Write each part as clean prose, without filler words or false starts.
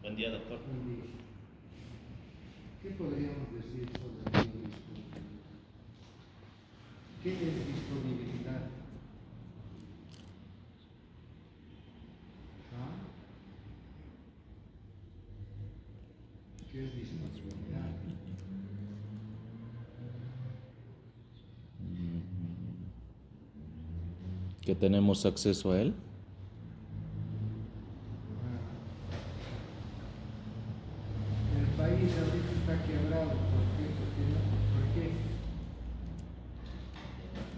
Buen día, doctor. Buen día. ¿Qué podríamos decir sobre la biodisponibilidad? ¿Qué es disponibilidad? ¿Ah? ¿Qué es disponibilidad? ¿Que tenemos acceso a él? El país ahorita está quebrado. ¿Por qué?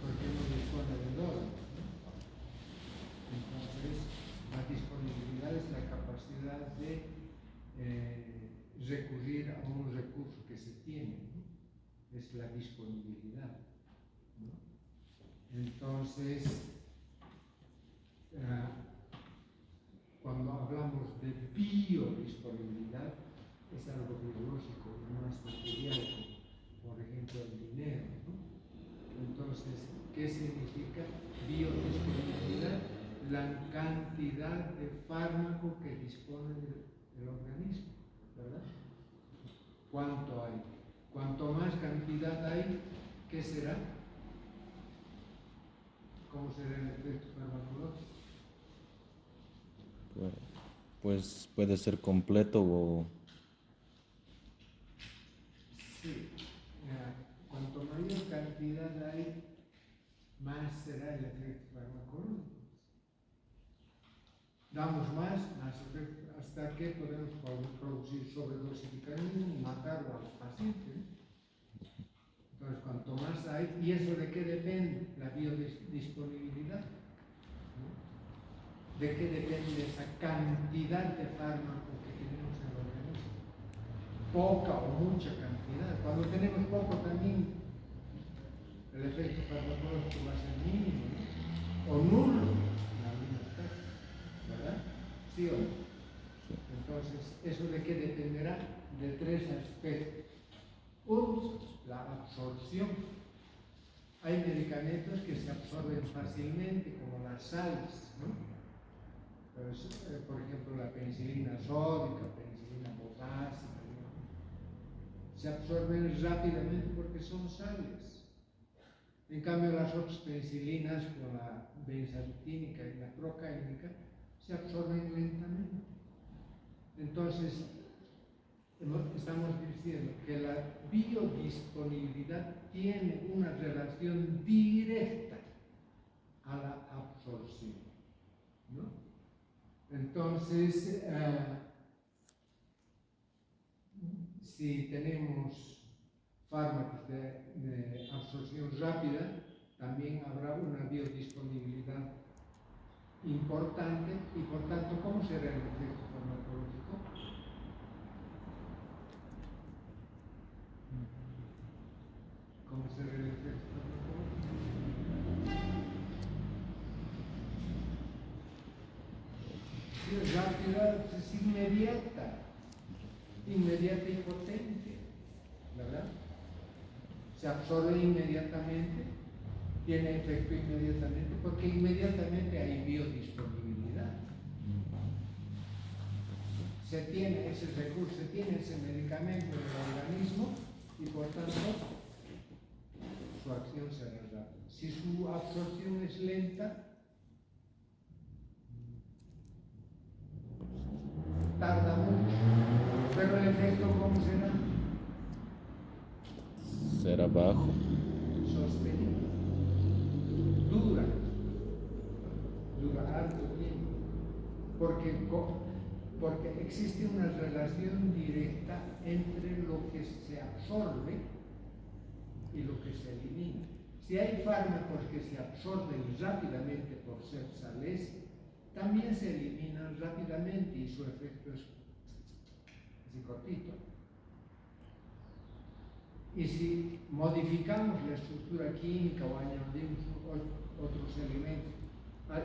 Porque no dispone de dólares. Entonces, la disponibilidad es la capacidad de recurrir a un recurso que se tiene, ¿no? Es la disponibilidad, ¿no? Entonces, cuando hablamos de biodisponibilidad, es algo biológico, no es material, como por ejemplo el dinero, ¿no? Entonces, ¿qué significa biodisponibilidad? La cantidad de fármaco que dispone el organismo, ¿verdad? ¿Cuánto hay? Cuanto más cantidad hay, ¿qué será? ¿Cómo será el efecto farmacológico? Pues puede ser completo o... Sí, cuanto mayor cantidad hay, más será el efecto farmacológico. Damos más efecto, hasta que podemos producir sobredosificación y matarlo al paciente. Entonces, cuanto más hay, ¿y eso de qué depende? La biodisponibilidad, ¿no? ¿De qué depende esa cantidad de fármaco que tenemos en el organismo? Poca o mucha cantidad. Cuando tenemos poco también el efecto farmacológico va a ser mínimo, ¿no? O nulo en algunos casos, ¿verdad? ¿Sí o no? Entonces, ¿eso de qué dependerá? De tres aspectos. Uno, la absorción. Hay medicamentos que se absorben fácilmente, como las sales, ¿no? Pues, por ejemplo, la penicilina sódica, penicilina potásica, ¿no? Se absorben rápidamente porque son sales. En cambio, las otras penicilinas, como la benzatínica y la procaínica, se absorben lentamente. Entonces, estamos diciendo que la biodisponibilidad tiene una relación directa a la absorción, ¿no? Entonces, si tenemos fármacos de absorción rápida, también habrá una biodisponibilidad importante y, por tanto, ¿cómo será el efecto farmacológico? ¿Cómo será el efecto farmacológico? Si es rápida, es inmediata y potente, ¿verdad? Se absorbe inmediatamente, tiene efecto inmediatamente, porque inmediatamente hay biodisponibilidad. Se tiene ese recurso, se tiene ese medicamento en el organismo y, por tanto, su acción será rápida. Si su absorción es lenta, tarda mucho, pero el efecto, ¿cómo será? Será bajo. Sostenido. Dura harto tiempo, porque existe una relación directa entre lo que se absorbe y lo que se elimina. Si hay fármacos que se absorben rápidamente por ser sales, también se eliminan rápidamente y su efecto es así cortito. Y si modificamos la estructura química o añadimos otros elementos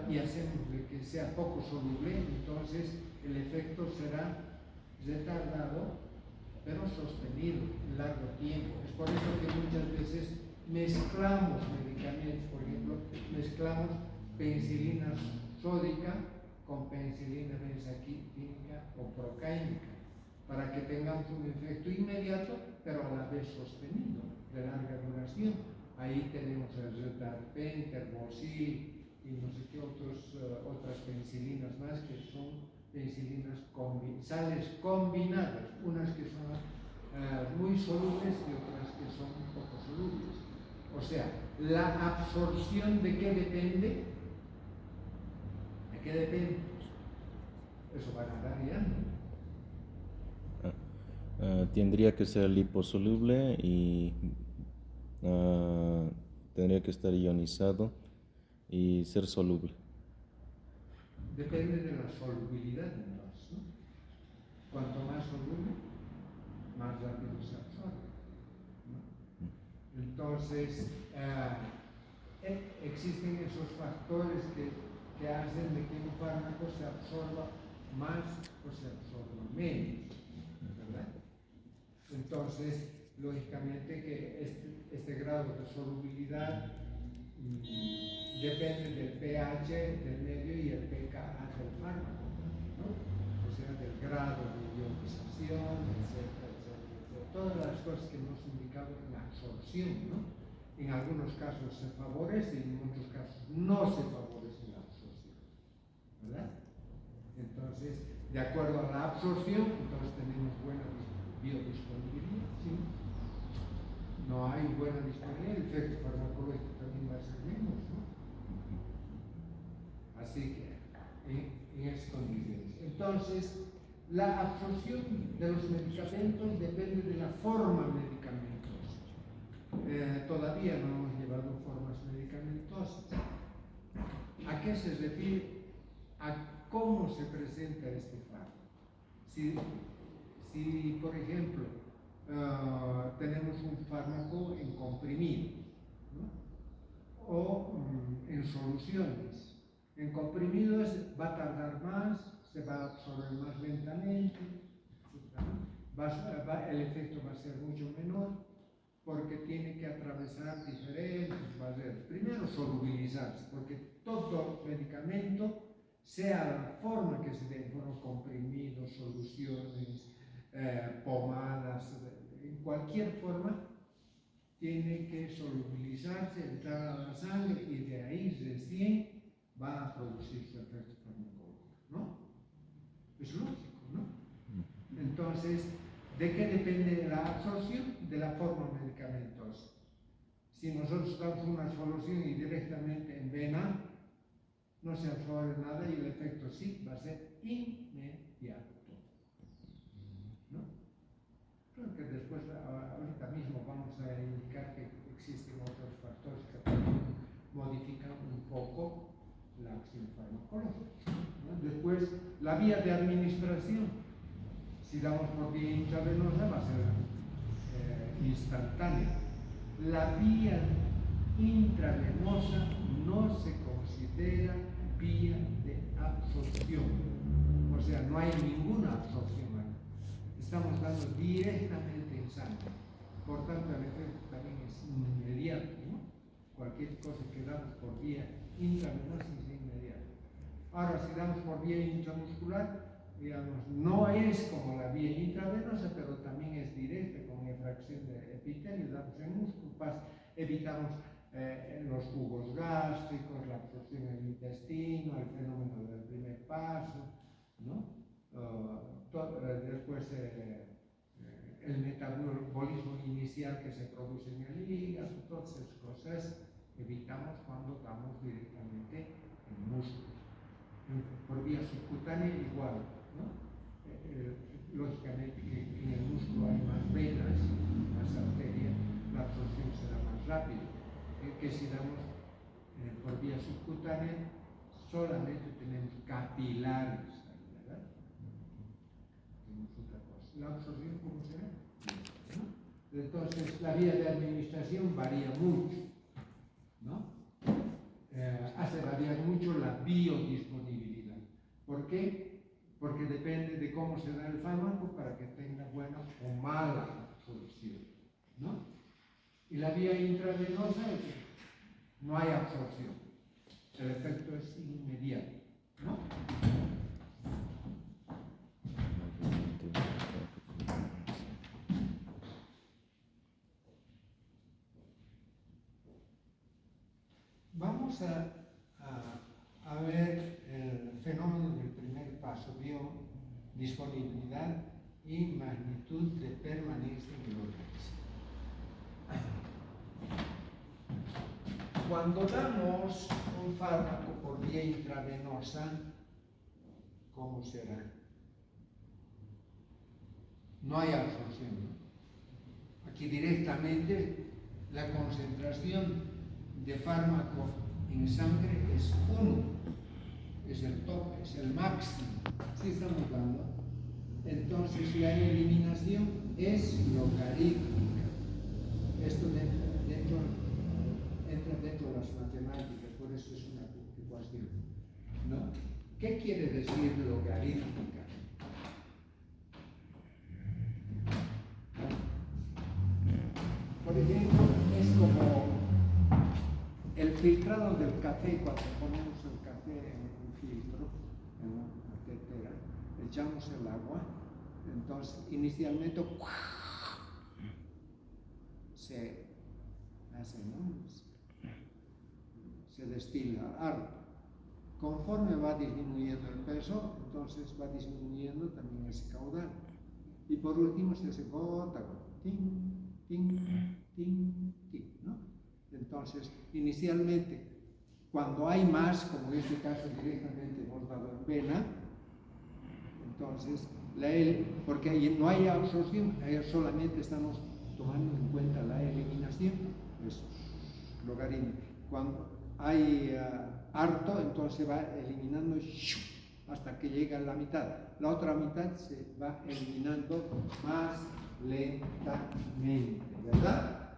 y hacemos de que sea poco soluble, entonces el efecto será retardado, pero sostenido en largo tiempo. Es por eso que muchas veces mezclamos medicamentos, por ejemplo, mezclamos penicilina sódica con penicilina benzatínica o procaína. farmacocaínica, para que tengamos un efecto inmediato, pero a la vez sostenido, de larga duración. Ahí tenemos el Retarpen, Termosil y no sé qué otras penicilinas más, que son penicilinas sales combinadas, unas que son muy solubles y otras que son poco solubles. O sea, la absorción ¿de qué depende? ¿De qué depende? Eso va variando. Tendría que ser liposoluble y tendría que estar ionizado y ser soluble. Depende de la solubilidad, entonces, ¿no? Cuanto más soluble, más rápido se absorbe, ¿no? Entonces, existen esos factores que hacen de que un fármaco se absorba más o se absorba menos, ¿verdad? Entonces, lógicamente que este grado de solubilidad depende del pH del medio y el pKa del fármaco, ¿no? O sea, del grado de ionización, etcétera, etcétera, etcétera. Todas las cosas que hemos indicado en la absorción, ¿no? En algunos casos se favorece y en otros casos no se favorece la absorción, ¿verdad? Entonces, de acuerdo a la absorción, entonces tenemos buena biodisponibilidad, ¿sí? No hay buena disponibilidad, el efecto farmacológico también va a ser menos, ¿no? Así que, en esas condiciones. Entonces, la absorción de los medicamentos depende de la forma medicamentosa. Todavía no hemos llevado formas medicamentosas. ¿A qué se refiere? A cómo se presenta este fármaco. Si por ejemplo, tenemos un fármaco en comprimidos, ¿no? O en soluciones. En comprimidos va a tardar más, se va a absorber más lentamente, el efecto va a ser mucho menor, porque tiene que atravesar diferentes barreras. Primero, solubilizarse, porque todo medicamento, sea la forma que se dé, fueron comprimidos, soluciones, pomadas, en cualquier forma, tiene que solubilizarse, entrar a la sangre y de ahí recién va a producir su efecto farmacológico, ¿no? Es lógico, ¿no? Entonces, ¿de qué depende la absorción? De la forma medicamentosa. Si nosotros damos una solución y directamente en vena, no se absorbe nada y el efecto sí va a ser inmediato, ¿no? Creo que después, ahorita mismo vamos a indicar que existen otros factores que modifican un poco la acción farmacológica, ¿no? Después, la vía de administración. Si damos por vía intravenosa va a ser instantánea. La vía intravenosa no se considera vía de absorción, o sea, no hay ninguna absorción ahí. Estamos dando directamente en sangre, por tanto el efecto también es inmediato, ¿no? Cualquier cosa que damos por vía intravenosa es inmediato. Ahora, si damos por vía intramuscular, digamos, no es como la vía intravenosa, pero también es directa, con efracción de epitelio, damos en músculo, evitamos los jugos gástricos, la absorción en el intestino, el fenómeno del primer paso, ¿no? Después el metabolismo inicial que se produce en el hígado, todas esas cosas evitamos cuando damos directamente en músculo. Por vía subcutánea igual, ¿no? Lógicamente que en el músculo hay más venas, más arterias, la absorción será más rápida que si damos por vía subcutánea, solamente tenemos capilares, ¿verdad? Tenemos otra cosa. ¿La absorción cómo será? ¿No? Entonces, la vía de administración varía mucho, ¿no? Hace variar mucho la biodisponibilidad. ¿Por qué? Porque depende de cómo se da el fármaco para que tenga buena o mala absorción, ¿no? Y la vía intravenosa no hay absorción, el efecto es inmediato, ¿no? vamos a ver el fenómeno del primer paso, biodisponibilidad y magnitud de permanencia en el organismo. Cuando damos un fármaco por vía intravenosa, ¿cómo será? No hay absorción, ¿no? Aquí directamente la concentración de fármaco en sangre es 1, es el tope, es el máximo. ¿Sí estamos dando? Entonces la eliminación es logarítmica. Esto entra dentro de las matemáticas, por eso es una ecuación, ¿no? ¿Qué quiere decir logarítmica? Por ejemplo, es como el filtrado del café. Cuando ponemos el café en un filtro, en una tetera, echamos el agua, entonces inicialmente se hace, ¿no? Se destila harto. Conforme va disminuyendo el peso, entonces va disminuyendo también ese caudal. Y por último se hace gota a gota, tin, tin, tin, tin, ¿no? Entonces, inicialmente, cuando hay más, como en este caso directamente hemos dado en vena, entonces, porque ahí no hay absorción, ahí solamente estamos tomando en cuenta la eliminación, es logaritmo. Cuando hay harto, entonces va eliminando hasta que llega a la mitad. La otra mitad se va eliminando más lentamente, ¿verdad?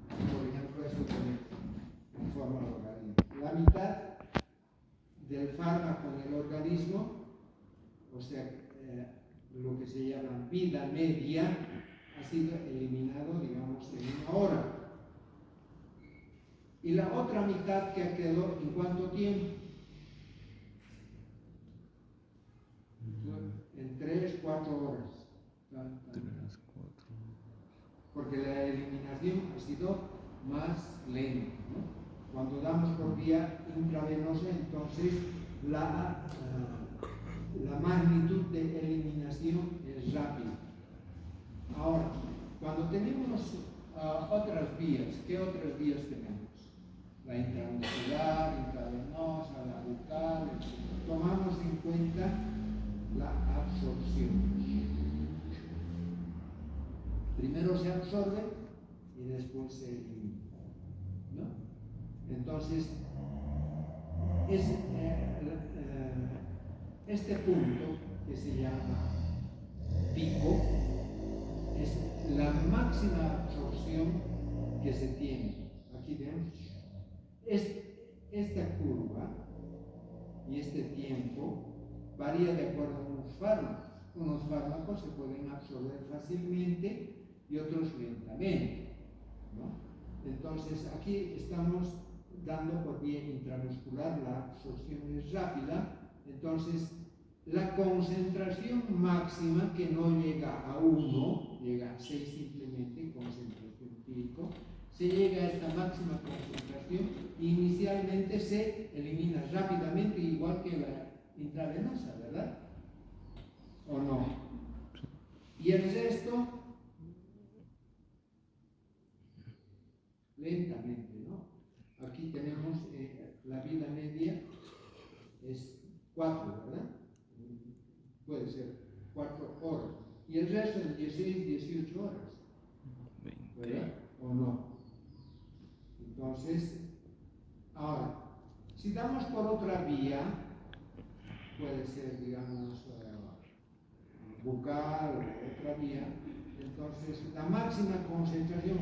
Por ejemplo, esto tiene forma logarítmica. La mitad del fármaco en el organismo, o sea, lo que se llama vida media, ha sido eliminado, digamos, en 1 hora. Y la otra mitad que ha quedado, ¿en cuánto tiempo? En 3, 4 horas. Porque la eliminación ha sido más lenta, ¿no? Cuando damos por vía intravenosa, entonces la magnitud de eliminación es rápida. Ahora, cuando tenemos otras vías, ¿qué otras vías tenemos? La intramuscular, intravenosa, la bucal, etc. Tomamos en cuenta la absorción. Primero se absorbe y después se elimina, ¿no? Entonces, este punto que se llama pico es la máxima absorción que se tiene. Aquí tenemos esta curva y este tiempo varía de acuerdo a unos fármacos. Unos fármacos se pueden absorber fácilmente y otros lentamente, ¿no? Entonces aquí estamos dando por vía intramuscular, la absorción es rápida, entonces la concentración máxima, que no llega a 1, llega a 6 simplemente, concentración pico, se llega a esta máxima concentración e inicialmente se elimina rápidamente, igual que la intravenosa, ¿verdad? ¿O no? Y el resto lentamente, ¿no? Aquí tenemos la vida media es 4, ¿verdad? Puede ser 4 horas. Y el resto es 16, 18 horas, ¿verdad? ¿O no? Entonces, ahora, si damos por otra vía, puede ser, digamos, bucal o otra vía, entonces la máxima concentración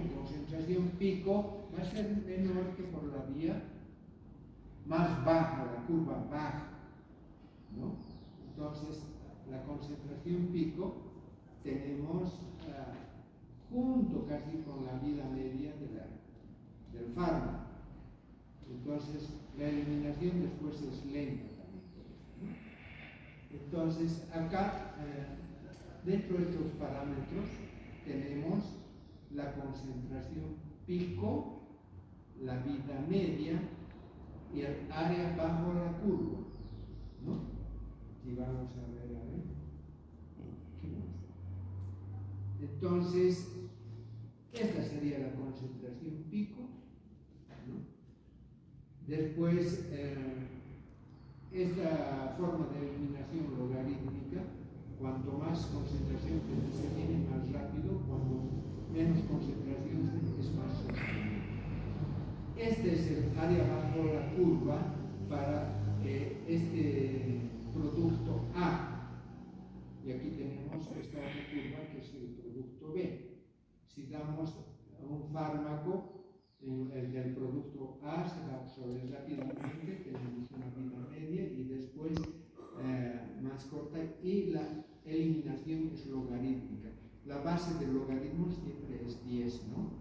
pico, va a ser menor que por la vía más baja, la curva baja, ¿no? Entonces, la concentración pico tenemos junto casi con la vida media del fármaco. Entonces, la eliminación después es lenta también, ¿no? Entonces, acá, dentro de estos parámetros, tenemos la concentración pico, la vida media y el área bajo la curva, ¿no? Y vamos a ver. ¿Qué más? Entonces, esta sería la concentración pico, ¿no? Después, esta forma de eliminación logarítmica, cuanto más concentración se tiene, más rápido; cuando menos concentración es más sostenible. Este es el área bajo la curva para este producto A. Y aquí tenemos esta otra curva que es el producto B. Si damos un fármaco, el del producto A se va a absorber rápidamente, tenemos una vida media y después más corta, y la eliminación es logarítmica. La base del logaritmo siempre es 10, ¿no?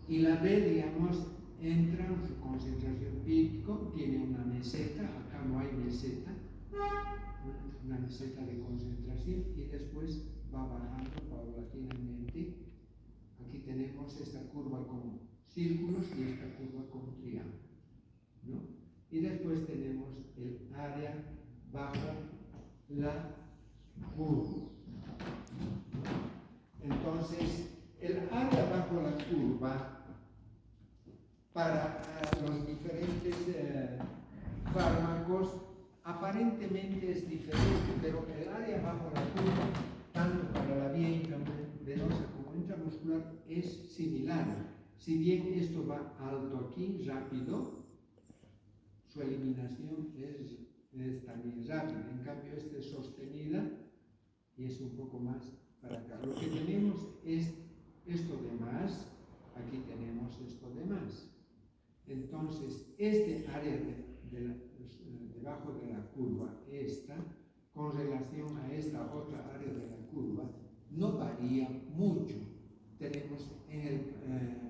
Y la B, digamos, entra en su concentración pico, tiene una meseta, acá no hay meseta, una meseta de concentración, y después va bajando paulatinamente. Aquí tenemos esta curva con círculos y esta curva con triángulos, ¿no? Y después tenemos el área bajo la curva. Entonces, el área bajo la curva para los diferentes fármacos aparentemente es diferente, pero el área bajo la curva, tanto para la vía intravenosa como intramuscular, es similar. Si bien esto va alto aquí, rápido, su eliminación es también rápida. En cambio, esta es sostenida y es un poco más para acá. Lo que tenemos es esto de más, aquí tenemos esto de más. Entonces, este área debajo de la curva, esta, con relación a esta otra área de la curva, no varía mucho. Tenemos en el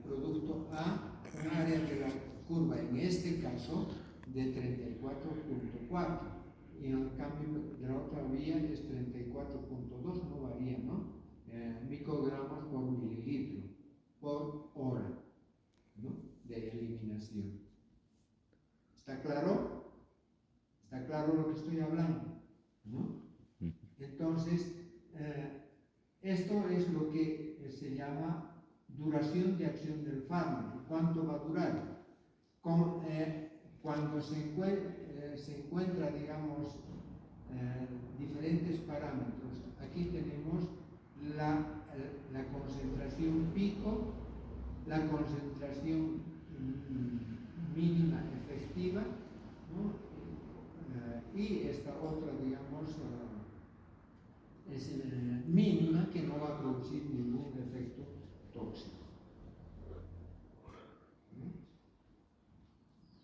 producto A un área de la curva, en este caso, de 34.4, y en cambio de la otra vía es 34.2, no varía, ¿no? Microgramos por mililitro por hora, ¿no?, de eliminación. ¿Está claro? ¿Está claro lo que estoy hablando? ¿No? Entonces, esto es lo que se llama duración de acción del fármaco. ¿Cuánto va a durar? Cuando se encuentra, digamos, diferentes parámetros. Aquí tenemos la concentración pico, la concentración mínima efectiva, ¿no? Y esta otra, digamos, es mínima, que no va a producir ningún efecto tóxico.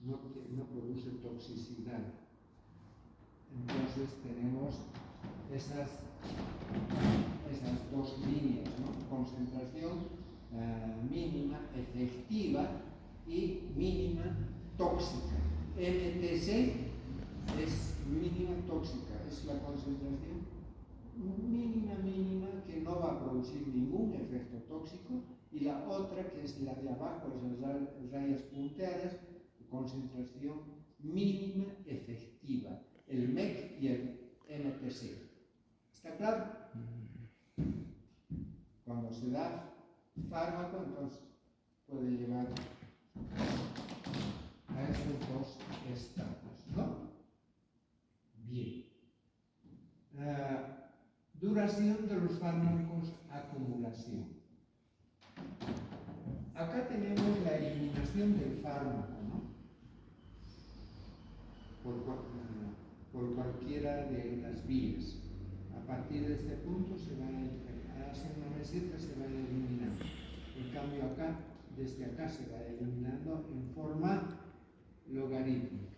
No produce toxicidad. Entonces tenemos esas dos líneas, ¿no? Concentración mínima efectiva y mínima tóxica. MTC es mínima tóxica, es la concentración mínima que no va a producir ningún efecto tóxico, y la otra, que es la de abajo, esas rayas punteadas, concentración mínima efectiva, el MEC y el MTC. ¿Está claro? Cuando se da fármaco, entonces puede llevar a estos dos estados, ¿no? Bien. Duración de los fármacos, acumulación. Acá tenemos la eliminación del fármaco, ¿no? Por cualquiera de las vías. A partir de este punto se va a hacer una meseta, se va a eliminar. En cambio acá, desde acá se va eliminando en forma logarítmica,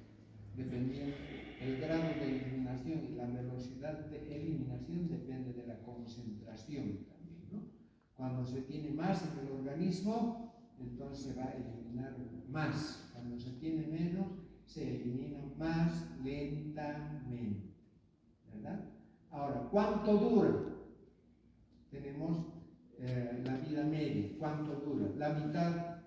dependiendo el grado de eliminación y la velocidad de eliminación depende de la concentración también, ¿no? Cuando se tiene más en el organismo, entonces se va a eliminar más. Cuando se tiene menos, se elimina más lentamente, ¿verdad? Ahora, ¿cuánto dura? Tenemos la vida media. ¿Cuánto dura? La mitad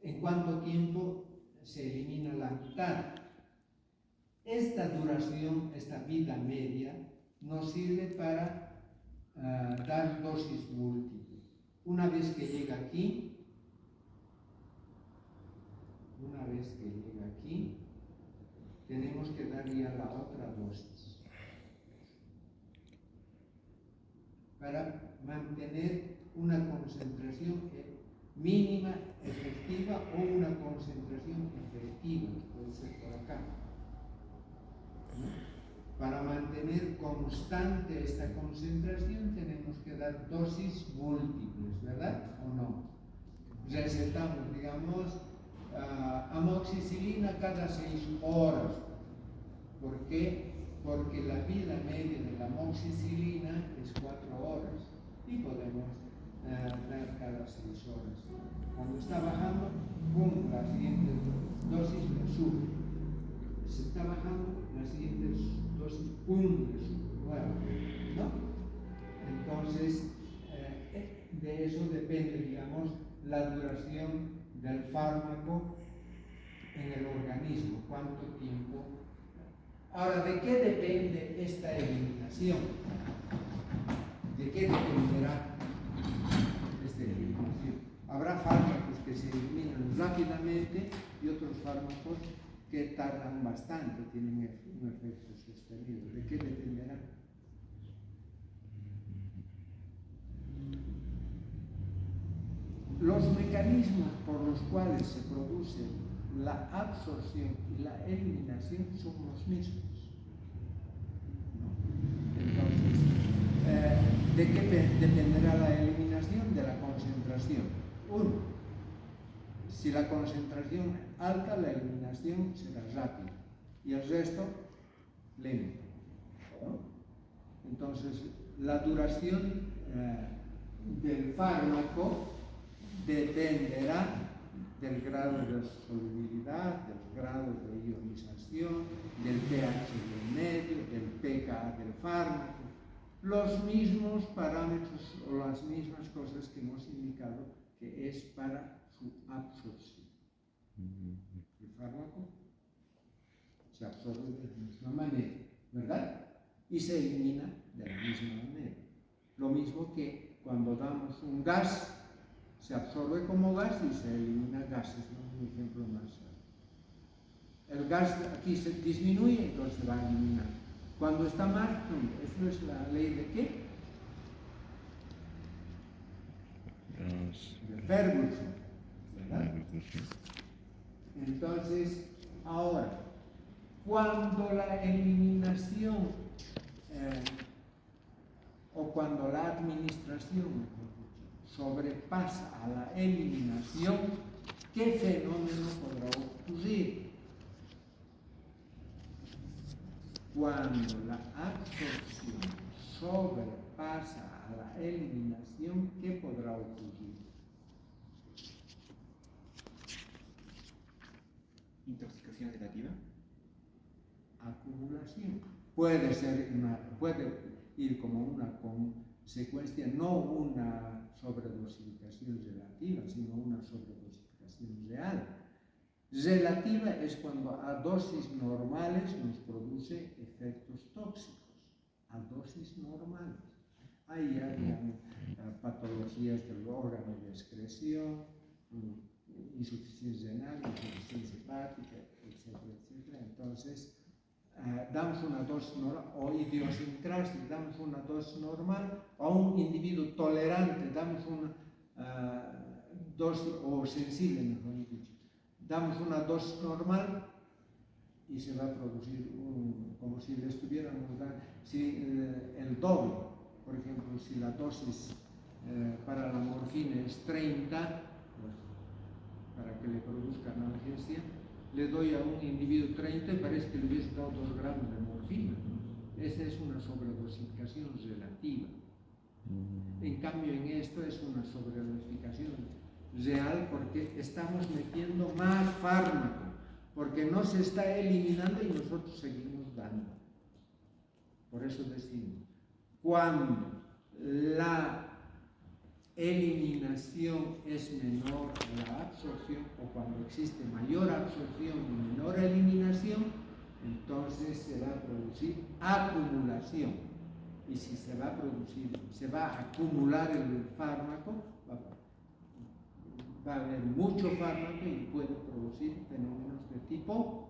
en cuánto tiempo se elimina la mitad. Esta duración, esta vida media, nos sirve para dar dosis múltiples. Una vez que llega aquí, tenemos que dar ya la otra dosis para mantener una concentración mínima efectiva o una concentración efectiva, puede ser por acá. Para mantener constante esta concentración tenemos que dar dosis múltiples, ¿verdad? ¿O no? Recetamos, digamos, amoxicilina cada 6 horas. ¿Por qué? Porque la vida media de la amoxicilina es 4 horas y podemos dar cada 6 horas. Cuando está bajando, ¡pum!, la siguiente dosis le sube. Se está bajando, la siguiente dosis, ¡pum!, le sube nuevo, ¿no? Entonces, de eso depende, digamos, la duración del fármaco en el organismo, cuánto tiempo. Ahora, ¿de qué depende esta eliminación? ¿De qué dependerá esta eliminación? Habrá fármacos que se eliminan rápidamente y otros fármacos que tardan bastante, tienen un efecto sostenido. ¿De qué dependerá? Los mecanismos por los cuales se produce la absorción y la eliminación son los mismos, ¿no? Entonces, ¿de qué dependerá la eliminación? De la concentración. Uno, si la concentración es alta, la eliminación será rápida y el resto lento, ¿no? Entonces, la duración del fármaco dependerá del grado de solubilidad, del grado de ionización, del pH del medio, del pKa del fármaco, los mismos parámetros o las mismas cosas que hemos indicado que es para su absorción. El fármaco se absorbe de la misma manera, ¿verdad? Y se elimina de la misma manera. Lo mismo que cuando damos un gas, se absorbe como gas y se elimina gases, ¿no? Un ejemplo más. El gas aquí se disminuye, entonces se va a eliminar. Cuando está mal, ¿esto es la ley de qué? De Ferguson, ¿verdad? Entonces, ahora, cuando la eliminación o cuando la administración sobrepasa a la eliminación, ¿qué fenómeno podrá ocurrir? Cuando la absorción sobrepasa a la eliminación, ¿qué podrá ocurrir? ¿Intoxicación relativa? Acumulación. Puede ir como una consecuencia, no una sobredosificación relativa, sino una sobredosificación real. Relativa es cuando a dosis normales nos produce efectos tóxicos, a dosis normales. Hay ya, digamos, patologías del órgano de excreción, insuficiencia renal, insuficiencia hepática, etcétera, etcétera. Entonces, damos una dosis normal, o idiosincrasia, damos una dosis normal, o a un individuo tolerante, damos una dosis, o sensible, mejor dicho, damos una dosis normal y se va a producir como si le estuviéramos dando el doble. Por ejemplo, si la dosis para la morfina es 30, pues, para que le produzca analgesia, le doy a un individuo 30 y parece que le hubiese dado 2 gramos de morfina, ¿no? Esa es una sobredosificación relativa. En cambio, en esto es una sobredosificación real porque estamos metiendo más fármaco, porque no se está eliminando y nosotros seguimos dando. Por eso decimos, cuando la eliminación es menor a la absorción, o cuando existe mayor absorción y menor eliminación, entonces se va a producir acumulación. Y si se va a acumular el fármaco, va a haber mucho fármaco y puede producir fenómenos de tipo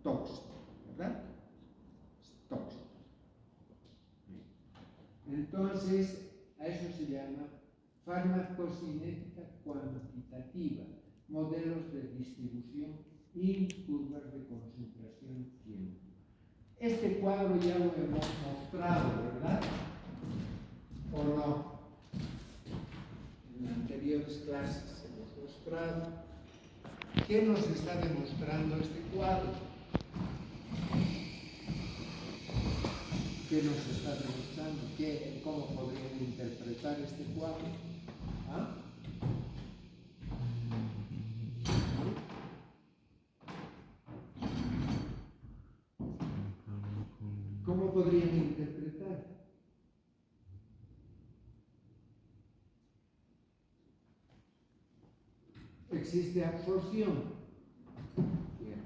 tóxico, ¿verdad? Tóxico. Entonces, a eso se llama farmacocinética cuantitativa, modelos de distribución y curvas de concentración tiempo. Este cuadro ya lo hemos mostrado, ¿verdad? ¿O no? En anteriores clases hemos mostrado. ¿Qué nos está demostrando este cuadro? ¿Qué nos está demostrando? ¿Cómo podrían interpretar este cuadro? ¿Ah? ¿Cómo podrían interpretar? ¿Existe absorción? Bien.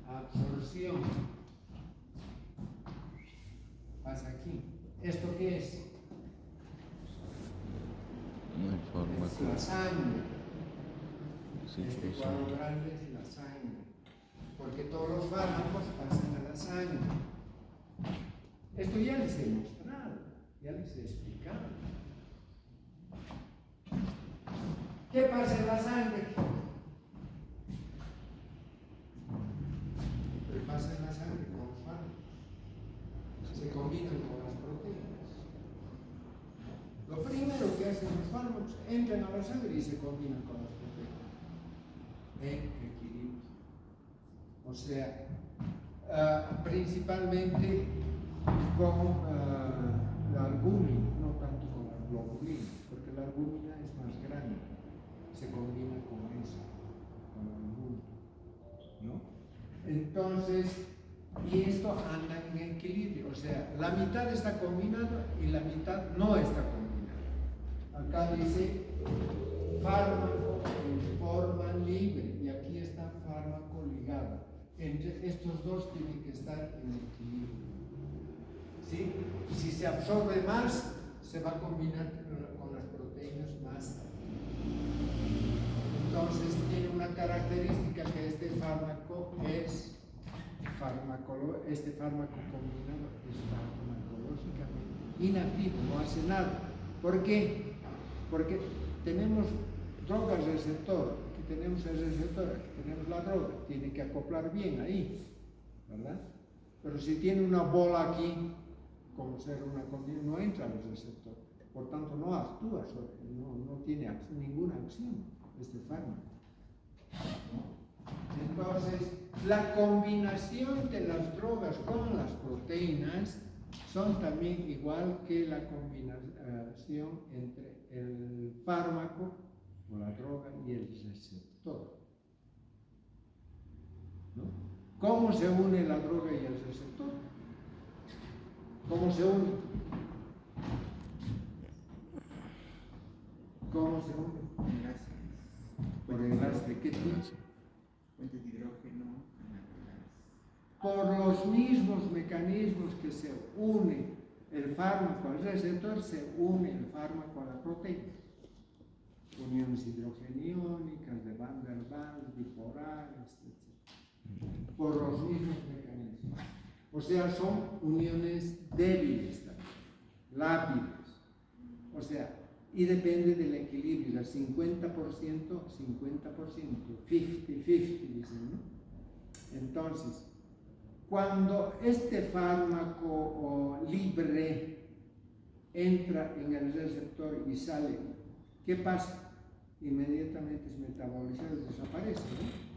Absorción. Pasa aquí. ¿Esto qué es? Es la sangre. Este cuadro grande es la sangre. Porque todos los fármacos pasan a la sangre. Esto ya les he mostrado, ya les he explicado. ¿Qué pasa en la sangre? ¿Qué pasa en la sangre con los fármacos? Se combinan con las proteínas. Lo primero que hacen los fármacos, entran a la sangre y se combinan con las proteínas. En equilibrio. O sea, principalmente con la albúmina, no tanto con la globulina, porque la albúmina es más grande, se combina con eso, con la albúmina, ¿no? Entonces, y esto anda en equilibrio, o sea, la mitad está combinada y la mitad no está combinada. Acá dice fármaco en forma libre y aquí está fármaco ligado. Entre estos dos tienen que estar en equilibrio. ¿Sí? Y si se absorbe más, se va a combinar con las proteínas más. Entonces tiene una característica que este fármaco combinado es farmacológicamente inactivo, no hace nada. ¿Por qué? Porque tenemos drogas receptor, aquí tenemos el receptor, aquí tenemos la droga, tiene que acoplar bien ahí, ¿verdad? Pero si tiene una bola aquí, como ser una condición, no entra al receptor, por tanto no actúa, no tiene ninguna acción este fármaco. Entonces, la combinación de las drogas con las proteínas son también igual que la combinación entre el fármaco o la droga y el receptor, ¿no? ¿Cómo se une la droga y el receptor? ¿Cómo se une? ¿Cómo se une? Enlaces. ¿Por enlace de qué tipo? Fuentes de hidrógeno, Por los mismos mecanismos que se une el fármaco al receptor, se une el fármaco a la proteína. Uniones hidrogeniónicas, de Van der Waals, bipolares, etc. Por los mismos mecanismos. O sea, son uniones débiles también, lápidas. O sea, y depende del equilibrio, el 50%, 50%, 50%, dicen, ¿no? Entonces, cuando este fármaco libre entra en el receptor y sale, ¿qué pasa? Inmediatamente es metabolizado y desaparece, ¿no?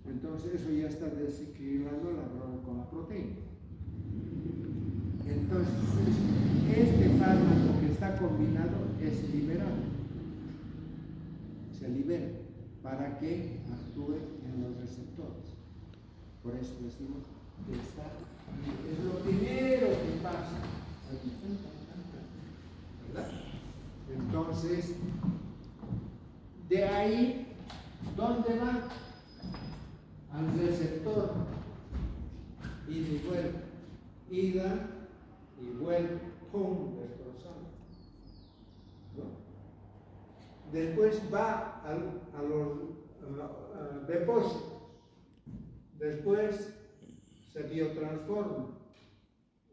Entonces eso ya está desequilibrando la droga con la proteína. Entonces, este fármaco que está combinado es liberado. Se libera para que actúe en los receptores. Por eso decimos que está libre. Es lo primero que pasa ¿verdad? Entonces, de ahí, ¿dónde va? Al receptor. Ida y vuelta. Ida y vuelta. ¡Pum! Destrozado. ¿No? Después va a los depósitos. Después se biotransforma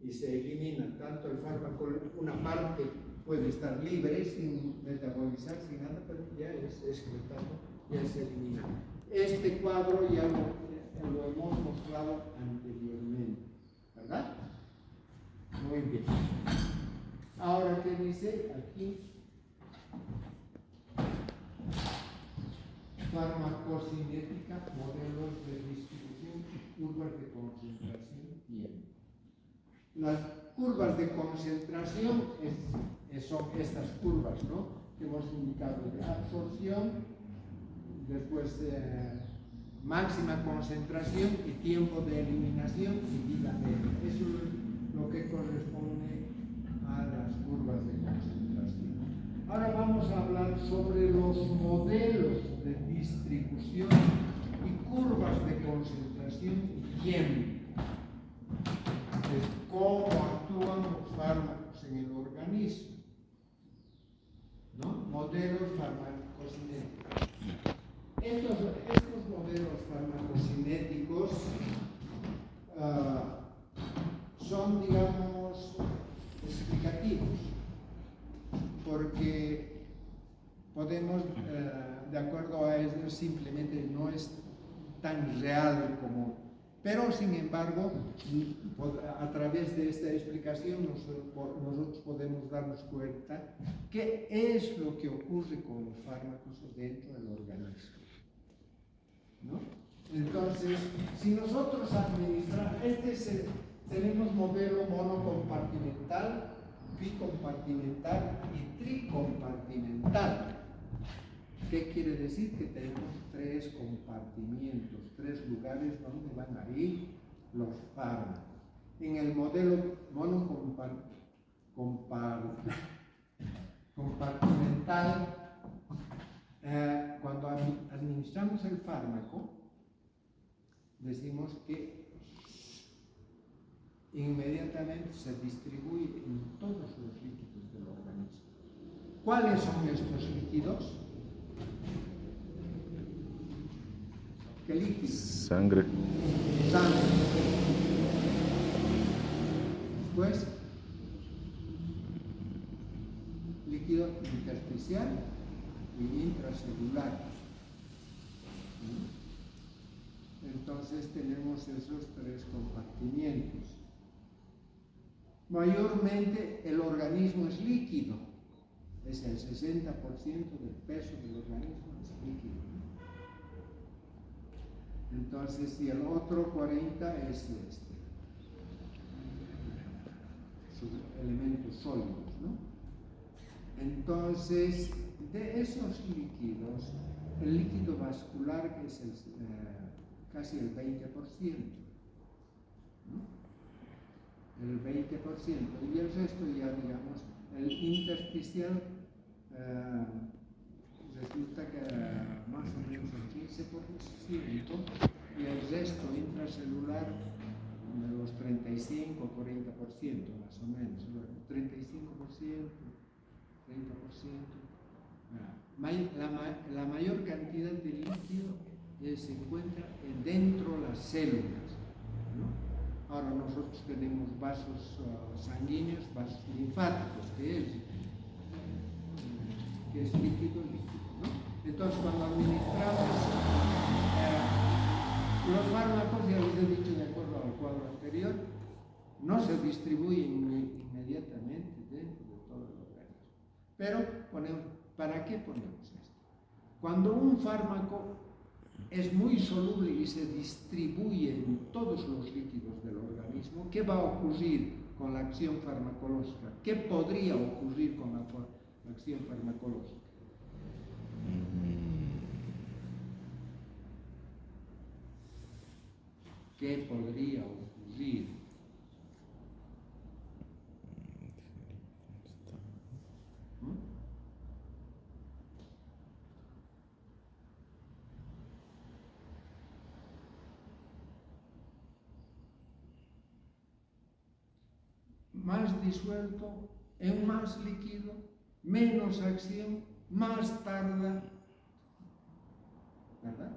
y se elimina tanto el fármaco, una parte puede estar libre sin metabolizar, sin nada, pero ya es excretado, ya se elimina. Este cuadro ya lo hemos mostrado anteriormente, ¿verdad? Muy bien. Ahora, ¿qué dice aquí? Farmacocinética, modelos de distribución y curvas de concentración. Bien. Las curvas de concentración son estas curvas, ¿no? Que hemos indicado de absorción, después máxima concentración y tiempo de eliminación y vida media. Eso es lo que corresponde a las curvas de concentración. Ahora vamos a hablar sobre los modelos de distribución y curvas de concentración y tiempo. De cómo actúan los fármacos en el organismo, ¿no? Modelos farmacocinéticos. Estos modelos farmacocinéticos son, digamos, explicativos, porque podemos, de acuerdo a ellos, simplemente no es tan real como... Pero, sin embargo, a través de esta explicación nosotros podemos darnos cuenta qué es lo que ocurre con los fármacos dentro del organismo, ¿no? Entonces, si nosotros administramos, tenemos modelo monocompartimental, bicompartimental y tricompartimental. ¿Qué quiere decir? Que tenemos 3 compartimientos, 3 lugares donde van a ir los fármacos. En el modelo compartimental, cuando administramos el fármaco, decimos que inmediatamente se distribuye en todos los líquidos del organismo. ¿Cuáles son estos líquidos? ¿Qué líquido? Sangre. Sangre. Después, líquido intersticial y intracelular. Entonces tenemos esos 3 compartimientos. Mayormente el organismo es líquido. Es el 60% del peso del organismo es líquido. Entonces, y el otro 40 es sus elementos sólidos, ¿no? Entonces, de esos líquidos, el líquido vascular, que es casi el 20%, ¿no? El 20%, y el resto ya, digamos, el intersticial resulta que más o menos el 15%, y el resto intracelular de los 35 o 40% más o menos, 35%, 30%. La mayor cantidad de líquido se encuentra dentro de las células, ¿no? Ahora nosotros tenemos vasos sanguíneos, vasos linfáticos, que es líquido, ¿no? Entonces, cuando administramos los fármacos, ya les he dicho de acuerdo al cuadro anterior, no se distribuyen inmediatamente dentro de todo el organismo. Pero ¿para qué ponemos esto? Cuando un fármaco es muy soluble y se distribuye en todos los líquidos del organismo, ¿qué va a ocurrir con la acción farmacológica? ¿Qué podría ocurrir con la acción farmacológica? ¿Qué podría ocurrir? más disuelto, en más líquido, menos acción, más tarda, ¿verdad?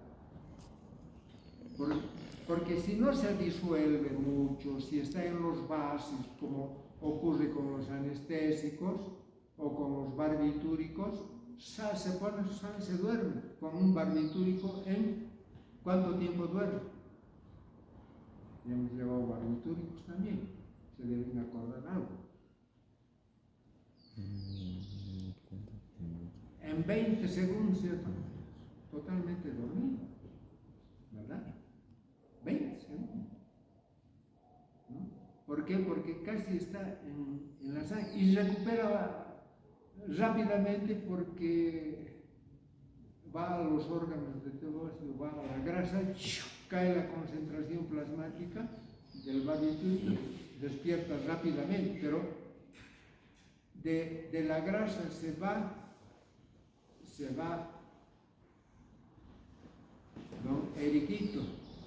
Porque si no se disuelve mucho, si está en los vasos, como ocurre con los anestésicos o con los barbitúricos, se duerme. Con un barbitúrico, ¿en cuánto tiempo duerme? Ya hemos llevado barbitúricos también, se deben acordar algo. En 20 segundos ya está totalmente dormido, ¿verdad? 20 segundos, ¿no? ¿Por qué? Porque casi está en la sangre y recupera rápidamente porque va a los órganos de teófilo, va a la grasa, cae la concentración plasmática del barbitúrico, despierta rápidamente, pero de la grasa se va, don Eriquito,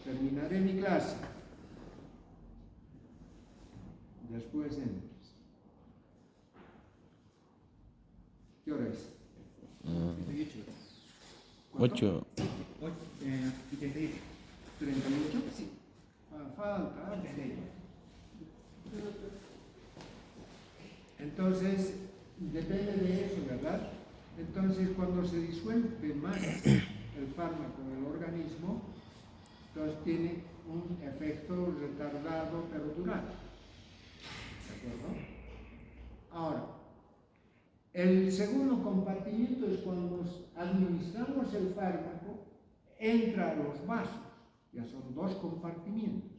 terminaré mi clase, después entras. ¿Qué hora es? 8. 38. ¿38? Sí. Falta. Entonces, depende de eso, ¿verdad? Entonces, cuando se disuelve más el fármaco en el organismo, entonces tiene un efecto retardado pero duradero. ¿De acuerdo? Ahora, el segundo compartimiento es cuando administramos el fármaco, entra a los vasos, ya son 2 compartimientos.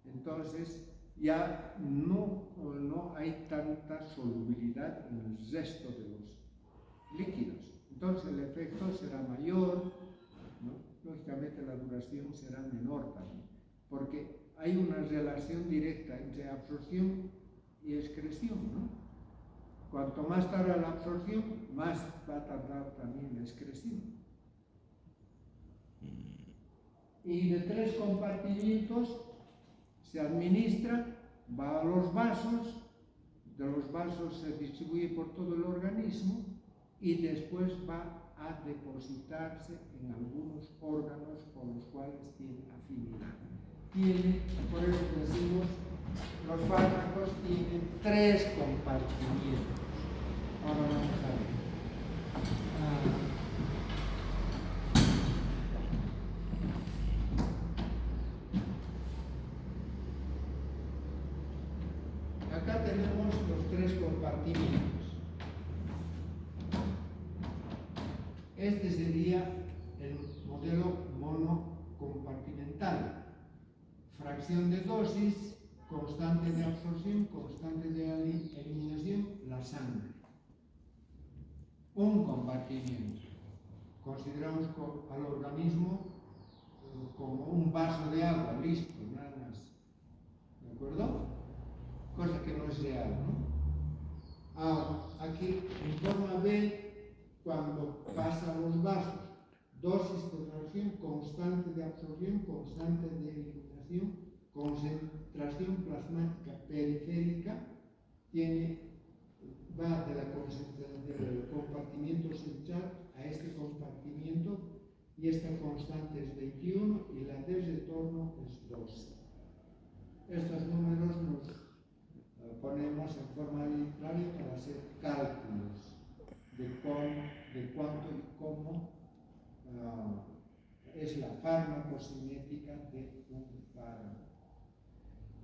Entonces, ya no hay tanta solubilidad en el resto de los líquidos. Entonces, el efecto será mayor, ¿no? Lógicamente, la duración será menor también, porque hay una relación directa entre absorción y excreción, ¿no? Cuanto más tarda la absorción, más va a tardar también la excreción. Y de 3 compartimientos se administra, va a los vasos, de los vasos se distribuye por todo el organismo y después va a depositarse en algunos órganos con los cuales tiene afinidad. Por eso decimos, los fármacos tienen 3 compartimientos. Ahora vamos a ver. Acá tenemos los 3 compartimientos. Este sería el modelo monocompartimental. Fracción de dosis, constante de absorción, constante de eliminación, la sangre. Un compartimiento. Consideramos al organismo como un vaso de agua, listo, nada más. ¿De acuerdo? Cosa que no es real, ¿no? Ahora, aquí en forma B, cuando pasa a los vasos, dosis de fracción, constante de absorción, constante de eliminación, concentración plasmática periférica, va de la concentración del compartimiento central a este compartimiento, y esta constante es 21 y la de retorno es 12. Estos números nos ponemos en forma arbitraria para hacer cálculos de cuánto y cómo es la farmacocinética de un fármaco.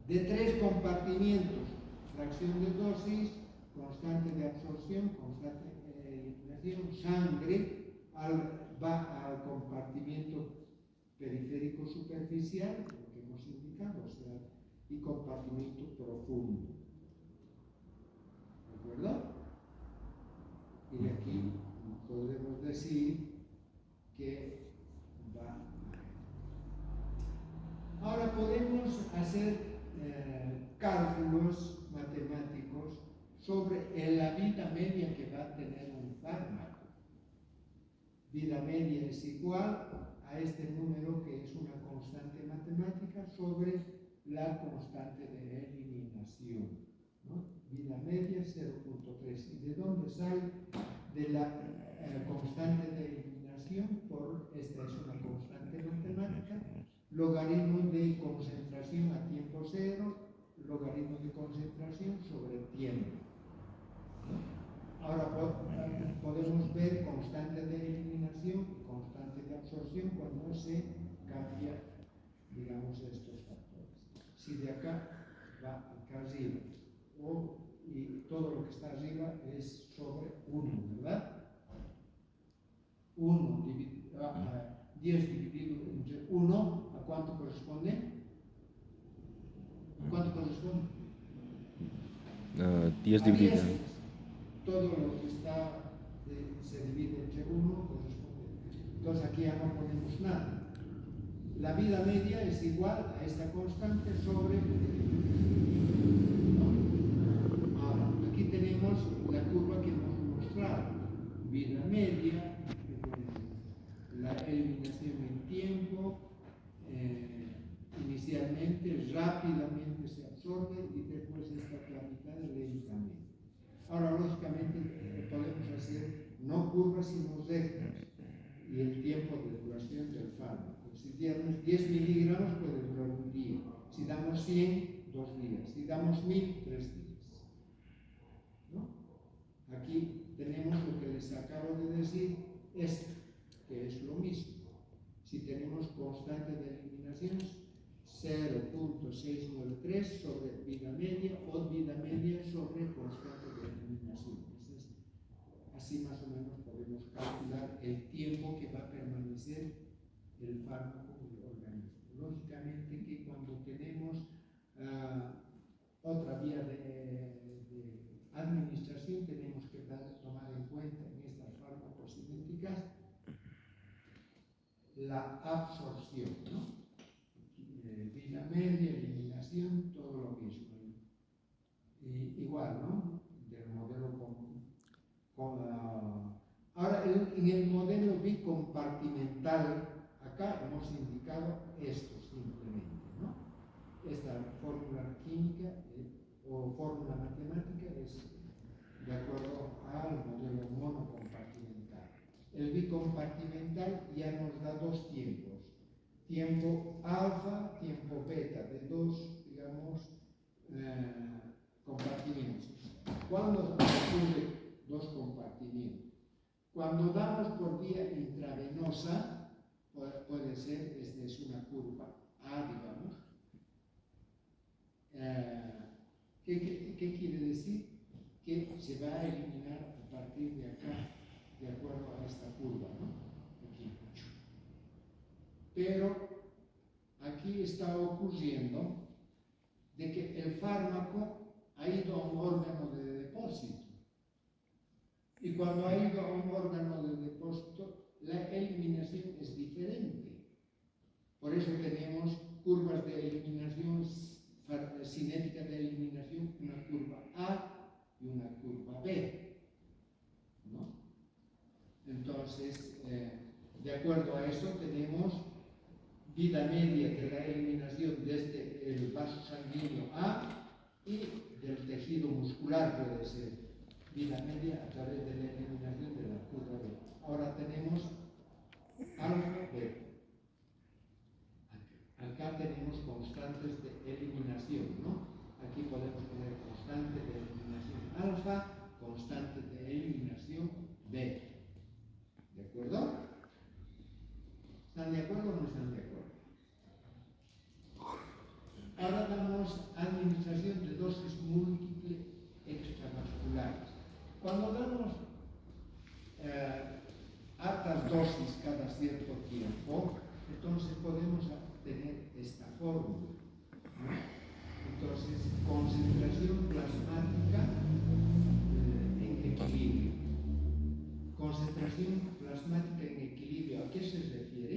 De 3 compartimientos, fracción de dosis, constante de absorción, constante de eliminación, sangre, va al compartimiento periférico superficial, lo que hemos indicado, o sea, y compartimiento profundo. ¿De acuerdo? Y de aquí podemos decir que va. Ahora podemos hacer cálculos matemáticos sobre la vida media que va a tener un fármaco. Vida media es igual a este número, que es una constante matemática, sobre la constante de eliminación. eliminación, ¿no? Vida media 0.3. ¿Y de dónde sale? De la constante de eliminación, esta es una constante matemática, logaritmo de concentración a tiempo cero, logaritmo de concentración sobre tiempo. Ahora podemos ver constante de eliminación y constante de absorción cuando se cambia, digamos, estos factores. Si de acá va acá arriba, y todo lo que está arriba es sobre 1, ¿verdad? 10 dividido entre 1, ¿a cuánto corresponde? ¿A cuánto corresponde? 10 A dividido. 10. Todo lo que se divide entre 1 corresponde. Entonces aquí ya no ponemos nada. La vida media es igual a esta constante sobre... ¿no? Ahora, aquí tenemos la curva que hemos mostrado. Vida media, la eliminación en tiempo, inicialmente rápidamente se absorbe y después está la mitad lentamente. Ahora, lógicamente, podemos hacer no curvas sino rectas y el tiempo de duración del fármaco. Si damos 10 miligramos puede durar un día, si damos 100, 2 días, si damos 1000, 3 días. ¿No? Aquí tenemos lo que les acabo de decir, esto, que es lo mismo. Si tenemos constante de eliminación 0.693 sobre vida media o vida media sobre constante de eliminación. Así más o menos podemos calcular el tiempo que va a permanecer el fármaco en el organismo. Lógicamente que cuando tenemos otra vía de administración tenemos que tomar en cuenta en estas farmacocinéticas la absorción, ¿no? Vida media, eliminación, todo lo mismo. Igual, ¿no? Del modelo Ahora, en el modelo bicompartimental, acá hemos indicado esto simplemente, ¿no? Esta fórmula química o fórmula matemática es de acuerdo al modelo monocompartimental. El bicompartimental ya nos da dos tiempos. Tiempo alfa, tiempo beta, de dos, digamos, compartimientos. ¿Cuándo ocurre dos compartimientos? Cuando damos por vía intravenosa, puede ser, esta es una curva A, digamos. ¿Qué quiere decir? Que se va a eliminar a partir de acá, de acuerdo a esta curva, ¿no? Aquí. Pero aquí está ocurriendo de que el fármaco ha ido a un órgano de depósito. Y cuando ha ido a un órgano de depósito, la eliminación es diferente. Por eso tenemos curvas de eliminación, cinética de eliminación, una curva A y una curva B, ¿no? Entonces, de acuerdo a eso, tenemos vida media de la eliminación desde el vaso sanguíneo A y del tejido muscular, puede ser vida media a través de la eliminación de la curva B. Ahora tenemos alfa, beta. Acá tenemos constantes de eliminación, ¿no? Aquí podemos tener constante de eliminación alfa, constante de eliminación beta. ¿De acuerdo? ¿Están de acuerdo o no están de acuerdo? Ahora damos administración de dosis múltiple extravasculares. Cuando damos altas dosis cada cierto tiempo, entonces podemos tener esta fórmula, ¿no? Entonces, concentración plasmática en equilibrio. Concentración plasmática en equilibrio, ¿a qué se refiere?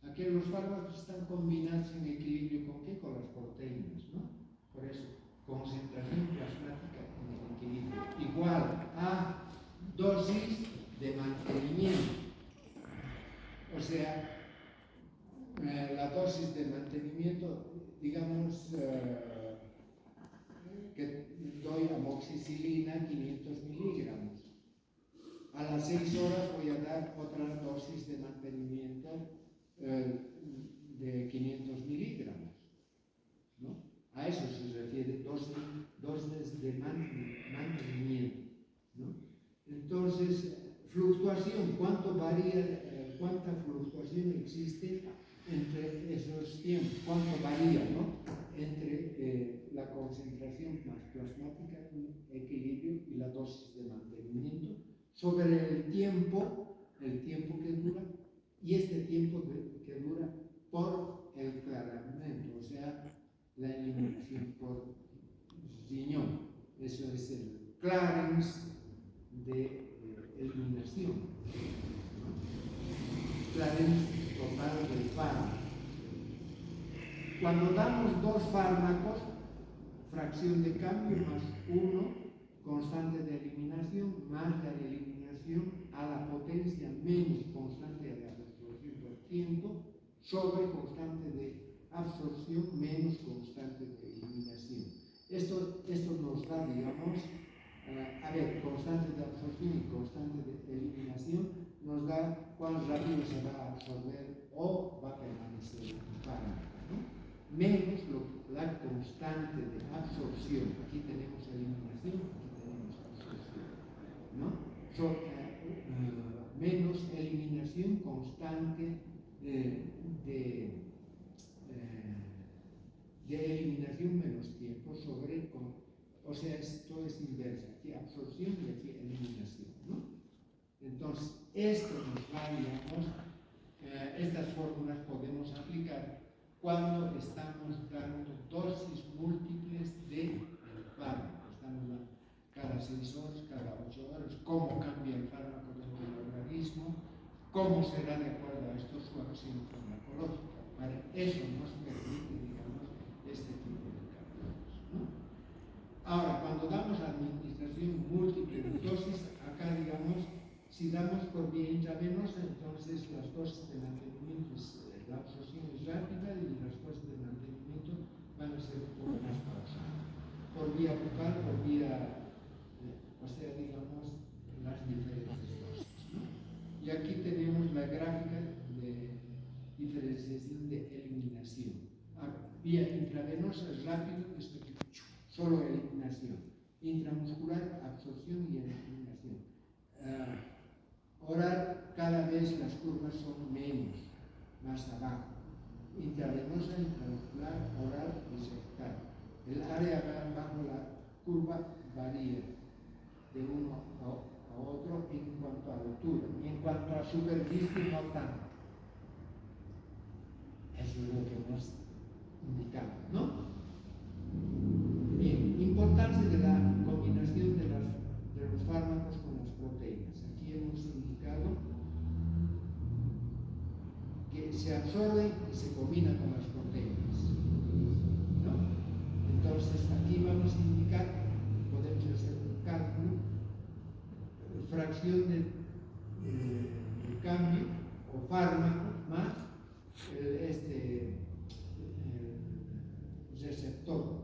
A que los fármacos están combinados en equilibrio con ¿qué? Con las proteínas, ¿no? Por eso, concentración plasmática en equilibrio igual a dosis de mantenimiento. O sea, la dosis de mantenimiento, digamos, que doy amoxicilina 500 miligramos. A las 6 horas voy a dar otra dosis de mantenimiento de 500 miligramos, ¿no? A eso se refiere dosis de mantenimiento, ¿no? Entonces, fluctuación, ¿cuánto varía, cuánta fluctuación existe entre esos tiempos? ¿Cuánto varía, no? Entre la concentración plasmática en equilibrio y la dosis de mantenimiento sobre el tiempo que dura, y este tiempo que dura por el claramento, o sea, la eliminación por riñón. Eso es el clearance de eliminación, ¿no? Clearance total del fármaco. Cuando damos 2 fármacos, fracción de cambio más 1, constante de eliminación, más la eliminación a la potencia menos constante de absorción por tiempo, sobre constante de absorción menos constante de eliminación. Esto nos da, digamos, constante de absorción y constante de eliminación nos da cuán rápido se va a absorber o va a permanecer el fármaco, ¿no? Menos la constante de absorción. Aquí tenemos eliminación, aquí tenemos absorción, ¿no? Menos eliminación constante de eliminación menos tiempo sobre, o sea, esto es inverso, aquí absorción y aquí eliminación, ¿no? Entonces, esto nos va, digamos, estas fórmulas podemos aplicar cuando estamos dando dosis múltiples de fármaco. Estamos dando cada 6 horas, cada 8 horas, cómo cambia el fármaco dentro del organismo, cómo será de acuerdo a esto su acción farmacológica. Para eso nos permite, digamos, este tipo de cálculos, ¿no? Ahora, cuando damos administración múltiple de dosis, acá, digamos, si damos por vía intravenosa, entonces las dosis de mantenimiento, la absorción es rápida y las dosis de mantenimiento van a ser un poco más pausadas. Por vía bucal, por vía, o sea, digamos, las diferentes dosis, ¿no? Y aquí tenemos la gráfica de diferenciación de eliminación. Vía intravenosa es rápido, esto aquí, solo eliminación. Intramuscular, absorción y eliminación. Oral, cada vez las curvas son menos, más abajo. Intravenosa, intramuscular, oral y rectal. El área bajo la curva varía de uno a otro en cuanto a altura, y en cuanto a superficie no tanto. Eso es lo que hemos indicado, ¿no? Bien, importancia de la combinación de los fármacos con las proteínas. Aquí hemos indicado que se absorben y se combinan con las proteínas, ¿no? Entonces, aquí vamos a indicar, podemos hacer un cálculo, fracción de cambio o fármaco más receptor.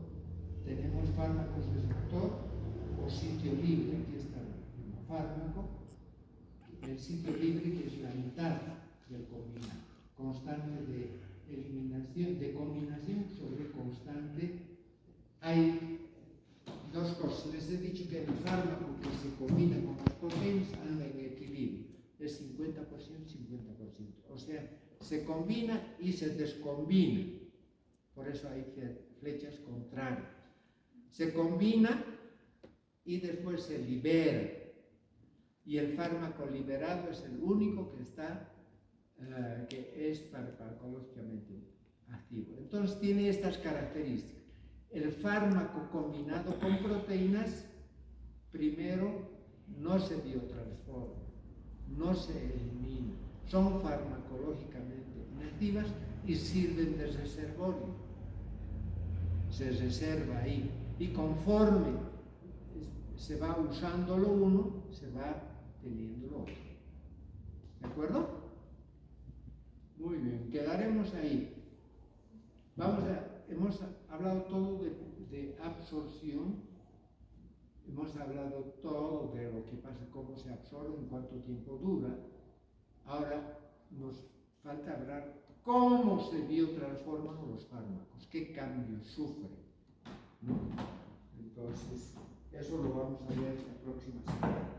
Tenemos fármacos receptor o sitio libre, aquí está el fármaco, el sitio libre que es la mitad del combinado, constante de eliminación, de combinación sobre constante. Hay 2 cosas. Les he dicho que el fármaco que se combina con las proteínas anda en equilibrio, es 50%, 50%. O sea, se combina y se descombina. Por eso hay flechas contrarias. Se combina y después se libera. Y el fármaco liberado es el único que está, que es farmacológicamente activo. Entonces tiene estas características. El fármaco combinado con proteínas, primero, no se biotransforma, no se elimina, son farmacológicamente inactivas y sirven de reservorio. Se reserva ahí y conforme se va usando lo uno, se va teniendo lo otro. ¿De acuerdo? Muy bien, quedaremos ahí. Hemos hablado todo de absorción, hemos hablado todo de lo que pasa, cómo se absorbe, en cuánto tiempo dura. Ahora nos falta hablar cómo se biotransforman los fármacos, qué cambios sufren, ¿no? Entonces, eso lo vamos a ver la próxima semana.